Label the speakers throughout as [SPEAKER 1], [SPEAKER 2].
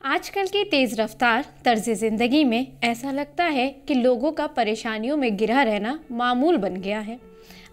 [SPEAKER 1] आजकल की तेज़ रफ्तार तर्ज ज़िंदगी में ऐसा लगता है कि लोगों का परेशानियों में घिरा रहना मामूल बन गया है।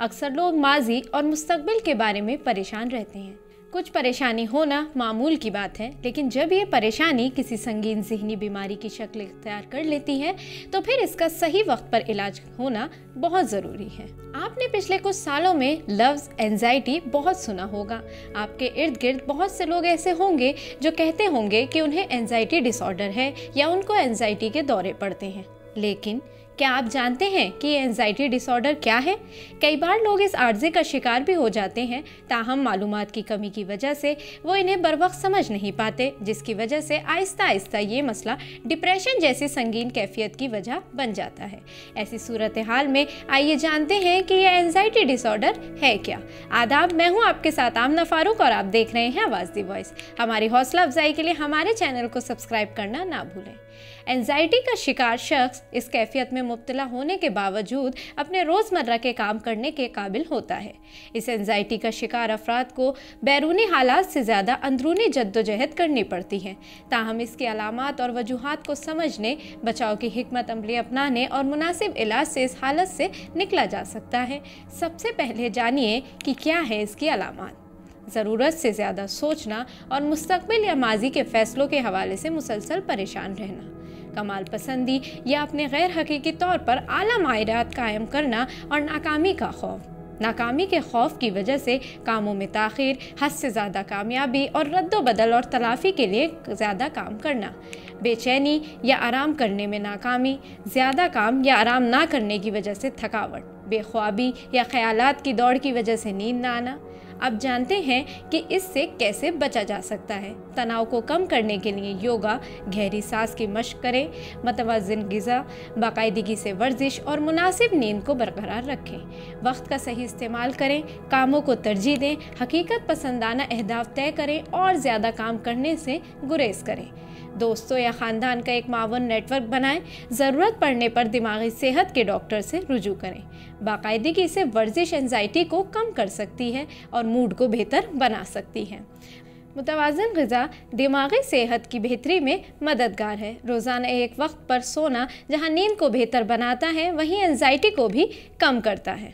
[SPEAKER 1] अक्सर लोग माजी और मुस्तकबिल के बारे में परेशान रहते हैं। कुछ परेशानी होना मामूल की बात है, लेकिन जब ये परेशानी किसी संगीन ज़हनी बीमारी की शक्ल इख्तियार कर लेती है तो फिर इसका सही वक्त पर इलाज होना बहुत ज़रूरी है। आपने पिछले कुछ सालों में लफ्ज़ एंजाइटी बहुत सुना होगा। आपके इर्द गिर्द बहुत से लोग ऐसे होंगे जो कहते होंगे कि उन्हें एंजाइटी डिसऑर्डर है या उनको एंजाइटी के दौरे पड़ते हैं। लेकिन क्या आप जानते हैं कि ये एंजाइटी डिसऑर्डर क्या है? कई बार लोग इस आर्ज़े का शिकार भी हो जाते हैं, ताहम मालूमात की कमी की वजह से वो इन्हें बरवक्त समझ नहीं पाते, जिसकी वजह से आहिस्ता आहिस्ता ये मसला डिप्रेशन जैसी संगीन कैफियत की वजह बन जाता है। ऐसी सूरत हाल में आइए जानते हैं कि यह एंजाइटी डिसऑर्डर है क्या। आदाब, मैं हूँ आपके साथ आमना फारूक और आप देख रहे हैं आवाज़ दी वॉइस। हमारी हौसला अफजाई के लिए हमारे चैनल को सब्सक्राइब करना ना भूलें। एंजाइटी का शिकार शख्स इस कैफियत में मुब्तला होने के बावजूद अपने रोज़मर्रा के काम करने के काबिल होता है। इस एंजाइटी का शिकार अफराद को बैरूनी हालात से ज़्यादा अंदरूनी जद्दोजहद करनी पड़ती है। ताहम इसके अलामात और वजूहात को समझने, बचाव की हिकमत अमली अपनाने और मुनासिब इलाज से इस हालत से निकला जा सकता है। सबसे पहले जानिए कि क्या है इसकी अलामात। ज़रूरत से ज़्यादा सोचना और मुस्तकबिल या माजी के फ़ैसलों के हवाले से मुसलसल परेशान रहना, कमाल पसंदी या अपने गैर हकीकी तौर पर आला मायरात कायम करना और नाकामी का खौफ। नाकामी के खौफ की वजह से कामों में ताख़ीर, हद से ज़्यादा कामयाबी और रद्दो-बदल और तलाफ़ी के लिए ज़्यादा काम करना। बेचैनी या आराम करने में नाकामी, ज़्यादा काम या आराम ना करने की वजह से थकावट, बेख्वाबी या ख़यालात की दौड़ की वजह से नींद ना आना। अब जानते हैं कि इससे कैसे बचा जा सकता है। तनाव को कम करने के लिए योगा, गहरी सांस की मशक करें, मतवाज़िन ग़िज़ा, बाकायदगी से वर्जिश और मुनासिब नींद को बरकरार रखें। वक्त का सही इस्तेमाल करें, कामों को तरजीह दें, हकीकत पसंदाना अहदाफ तय करें और ज़्यादा काम करने से गुरेज करें। दोस्तों या ख़ानदान का एक मावन नेटवर्क बनाएं। ज़रूरत पड़ने पर दिमागी सेहत के डॉक्टर से रुजू करें। बाकायदगी से वर्जिश एंजाइटी को कम कर सकती है और मूड को बेहतर बना सकती है। मुतवाज़िन ग़िज़ा दिमागी सेहत की बेहतरी में मददगार है। रोज़ाना एक वक्त पर सोना जहां नींद को बेहतर बनाता है, वहीं एंजाइटी को भी कम करता है।